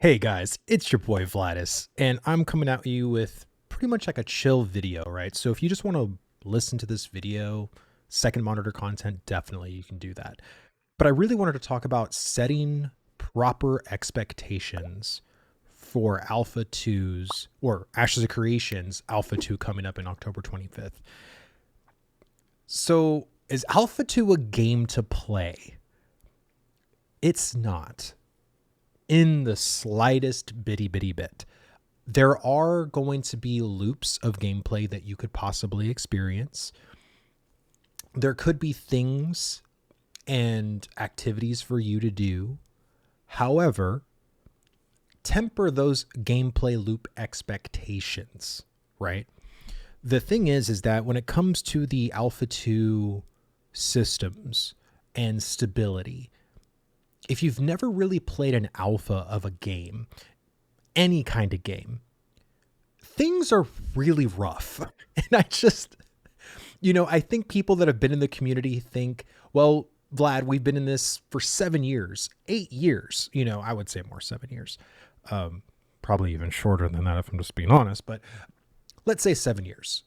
Hey guys, it's your boy Vlhadus, and I'm coming at you with pretty much like a chill video, right? So if you just want to listen to this video, second monitor content, definitely you can do that. But I really wanted to talk about setting proper expectations for Alpha 2's or Ashes of Creation's Alpha 2 coming up in October 25th. So is Alpha 2 a game to play? It's not. In the slightest bitty bit. There are going to be loops of gameplay that you could possibly experience. There could be things and activities for you to do. However, temper those gameplay loop expectations, right? The thing is that when it comes to the Alpha 2 systems and stability, if you've never really played an alpha of a game, any kind of game, things are really rough. And I think people that have been in the community think, well, Vlad, we've been in this for 7 years, 8 years, I would say more 7 years. Probably even shorter than that if I'm just being honest, but let's say 7 years.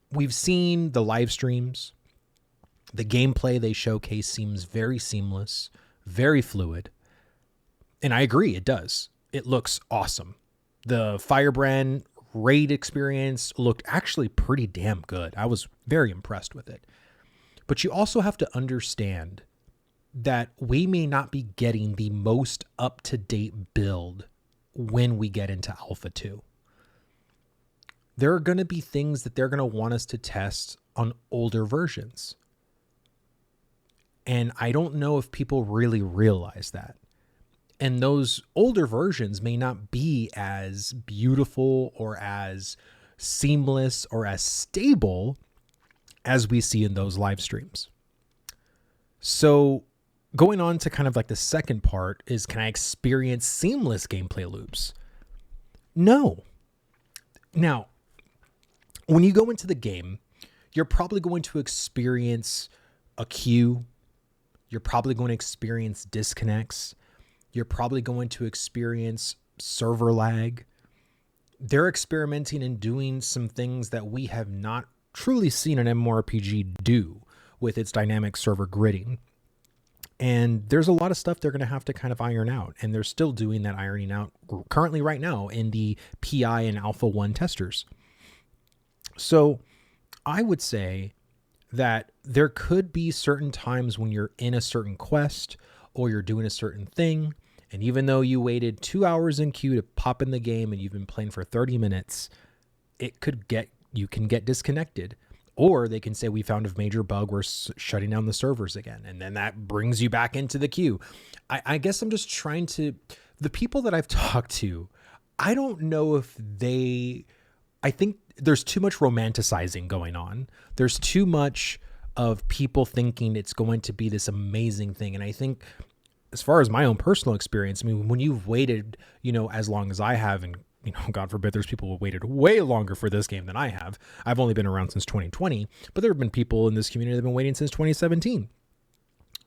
We've seen the live streams. The gameplay they showcase seems very seamless, very fluid. And I agree, it does. It looks awesome. The Firebrand raid experience looked actually pretty damn good. I was very impressed with it. But you also have to understand that we may not be getting the most up-to-date build when we get into Alpha 2. There are going to be things that they're going to want us to test on older versions. And I don't know if people really realize that. And those older versions may not be as beautiful or as seamless or as stable as we see in those live streams. So going on to kind of like the second part is, can I experience seamless gameplay loops? No. Now, when you go into the game, you're probably going to experience a queue. You're probably going to experience disconnects. You're probably going to experience server lag. They're experimenting and doing some things that we have not truly seen an MMORPG do with its dynamic server gridding. And there's a lot of stuff they're going to have to kind of iron out. And they're still doing that ironing out currently right now in the PI and Alpha 1 testers. So I would say that there could be certain times when you're in a certain quest or you're doing a certain thing, and even though you waited 2 hours in queue to pop in the game and you've been playing for 30 minutes, you can get disconnected. Or they can say, we found a major bug, we're shutting down the servers again. And then that brings you back into the queue. I guess I'm just trying to, the people that I've talked to, I don't know if I think there's too much romanticizing going on. There's too much of people thinking it's going to be this amazing thing. And I think, as far as my own personal experience, I mean, when you've waited, as long as I have, and, God forbid, there's people who waited way longer for this game than I have. I've only been around since 2020, but there have been people in this community that have been waiting since 2017.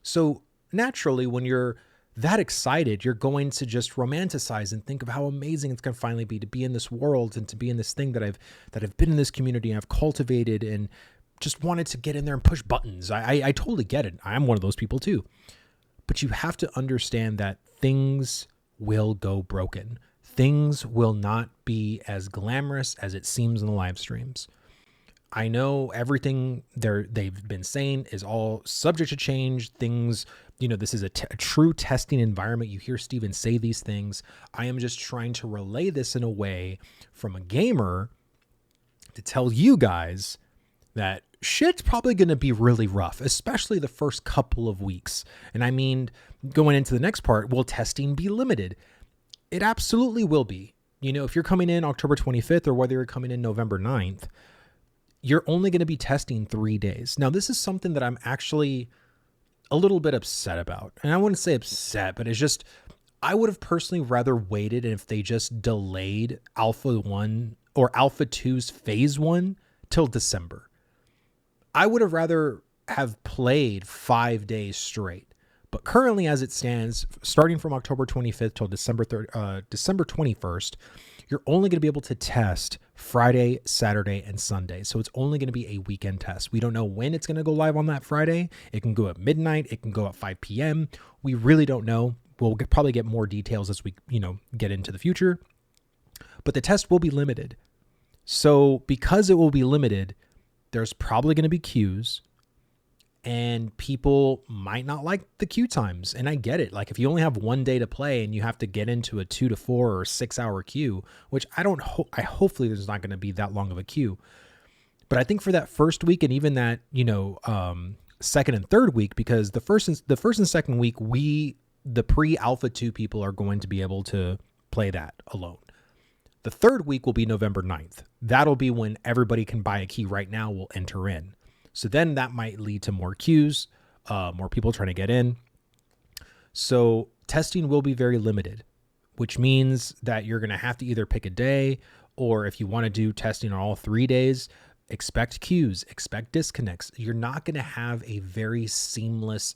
So naturally, when you're that excited, you're going to just romanticize and think of how amazing it's going to finally be to be in this world and to be in this thing that I've been in this community and I've cultivated and just wanted to get in there and push buttons. I totally get it. I'm one of those people too. But you have to understand that things will go broken. Things will not be as glamorous as it seems in the live streams. I know everything they've been saying is all subject to change. Things, this is a true testing environment. You hear Steven say these things. I am just trying to relay this in a way from a gamer to tell you guys that shit's probably going to be really rough, especially the first couple of weeks. And I mean, going into the next part, will testing be limited? It absolutely will be. If you're coming in October 25th or whether you're coming in November 9th, you're only going to be testing 3 days. Now, this is something that I'm actually a little bit upset about. And I wouldn't say upset, but it's just, I would have personally rather waited if they just delayed Alpha 1 or Alpha 2's Phase 1 till December. I would have rather have played 5 days straight, But currently, as it stands, starting from October 25th till December 21st, you're only going to be able to test Friday, Saturday, and Sunday. So it's only going to be a weekend test. We don't know when it's going to go live on that Friday. It can go at midnight. It can go at 5 p.m. We really don't know. We'll probably get more details as we, get into the future. But the test will be limited. So because it will be limited, there's probably going to be queues. And people might not like the queue times. And I get it. Like if you only have one day to play and you have to get into a 2 to 4 or 6 hour queue, which hopefully there's not going to be that long of a queue. But I think for that first week and even that, second and third week, because the first and second week, the pre-alpha 2 people are going to be able to play that alone. The third week will be November 9th. That'll be when everybody can buy a key right now will enter in. So then that might lead to more queues, more people trying to get in. So testing will be very limited, which means that you're going to have to either pick a day, or if you want to do testing on all 3 days, expect queues, expect disconnects. You're not going to have a very seamless,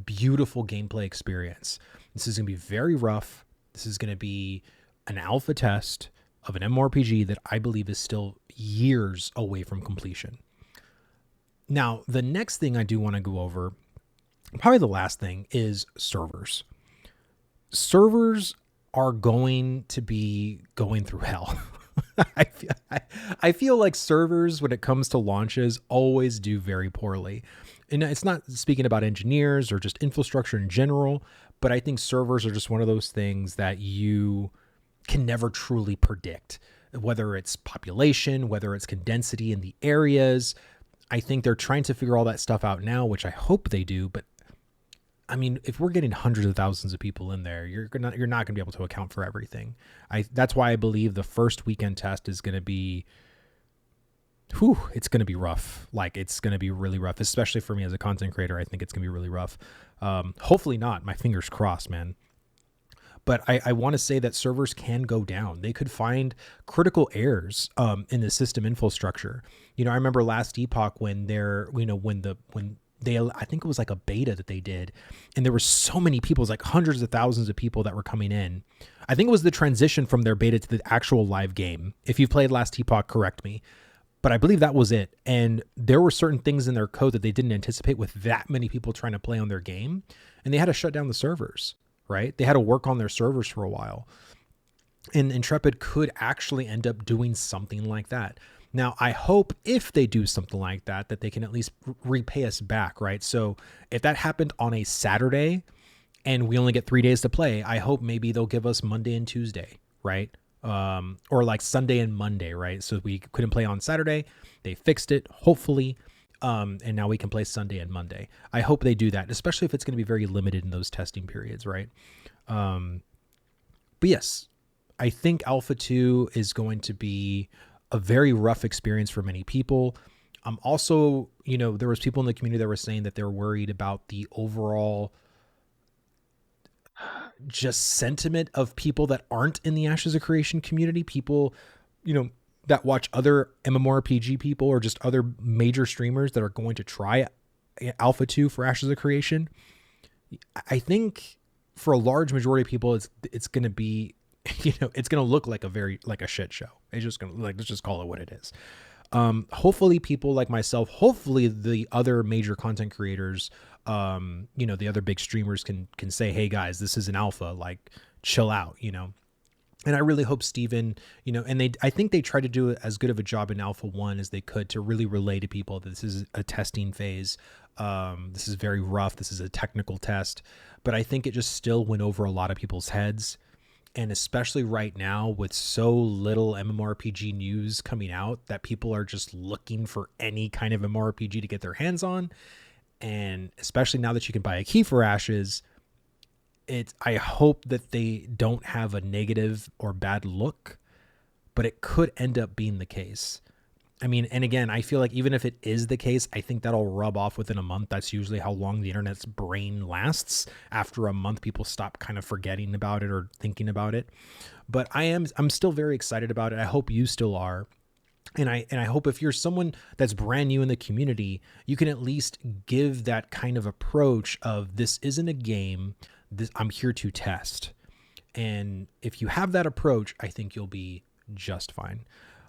beautiful gameplay experience. This is going to be very rough. This is going to be an alpha test of an MMORPG that I believe is still years away from completion. Now, the next thing I do want to go over, probably the last thing, is servers. Servers are going to be going through hell. I feel like servers, when it comes to launches, always do very poorly. And it's not speaking about engineers or just infrastructure in general, but I think servers are just one of those things that you can never truly predict, whether it's population, whether it's density in the areas. I think they're trying to figure all that stuff out now, which I hope they do. But I mean, if we're getting hundreds of thousands of people in there, you're not going to be able to account for everything. That's why I believe the first weekend test is going to be, it's going to be rough. Like it's going to be really rough, especially for me as a content creator. I think it's going to be really rough. Hopefully not. My fingers crossed, man. But I want to say that servers can go down. They could find critical errors in the system infrastructure. I remember last Epoch when I think it was like a beta that they did, and there were so many people, it was like hundreds of thousands of people that were coming in. I think it was the transition from their beta to the actual live game. If you've played last Epoch, correct me. But I believe that was it. And there were certain things in their code that they didn't anticipate with that many people trying to play on their game, and they had to shut down the servers. Right? They had to work on their servers for a while. And Intrepid could actually end up doing something like that. Now, I hope if they do something like that, that they can at least repay us back, right? So if that happened on a Saturday and we only get 3 days to play, I hope maybe they'll give us Monday and Tuesday, right? Or like Sunday and Monday, right? So we couldn't play on Saturday. They fixed it, hopefully. And now we can play Sunday and Monday. I hope they do that, especially if it's going to be very limited in those testing periods, right? But yes, I think Alpha 2 is going to be a very rough experience for many people. Also, there was people in the community that were saying that they're worried about the overall just sentiment of people that aren't in the Ashes of Creation community. People, that watch other MMORPG people or just other major streamers that are going to try Alpha 2 for Ashes of Creation. I think for a large majority of people, it's going to be, it's going to look like a shit show. It's just going to let's just call it what it is. Hopefully people like myself, hopefully the other major content creators, the other big streamers can say, hey guys, this is an alpha, like chill out, And I really hope Steven, and I think they tried to do as good of a job in Alpha 1 as they could to really relay to people that this is a testing phase. This is very rough. This is a technical test. But I think it just still went over a lot of people's heads. And especially right now with so little MMORPG news coming out that people are just looking for any kind of MMORPG to get their hands on. And especially now that you can buy a key for Ashes, I hope that they don't have a negative or bad look, but it could end up being the case. I mean, and again, I feel like even if it is the case, I think that'll rub off within a month. That's usually how long the internet's brain lasts. After a month, people stop kind of forgetting about it or thinking about it. But I'm still very excited about it. I hope you still are. And I hope if you're someone that's brand new in the community, you can at least give that kind of approach of, this isn't a game, this, I'm here to test. And if you have that approach, I think you'll be just fine.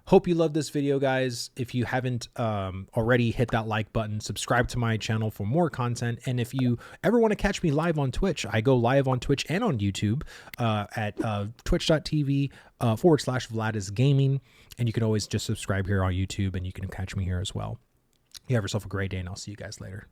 Hope you love this video, guys. If you haven't already, hit that like button, subscribe to my channel for more content. And if you ever want to catch me live on Twitch, I go live on Twitch and on YouTube at twitch.tv/Vlhadus Gaming. And you can always just subscribe here on YouTube and you can catch me here as well. You have yourself a great day, and I'll see you guys later.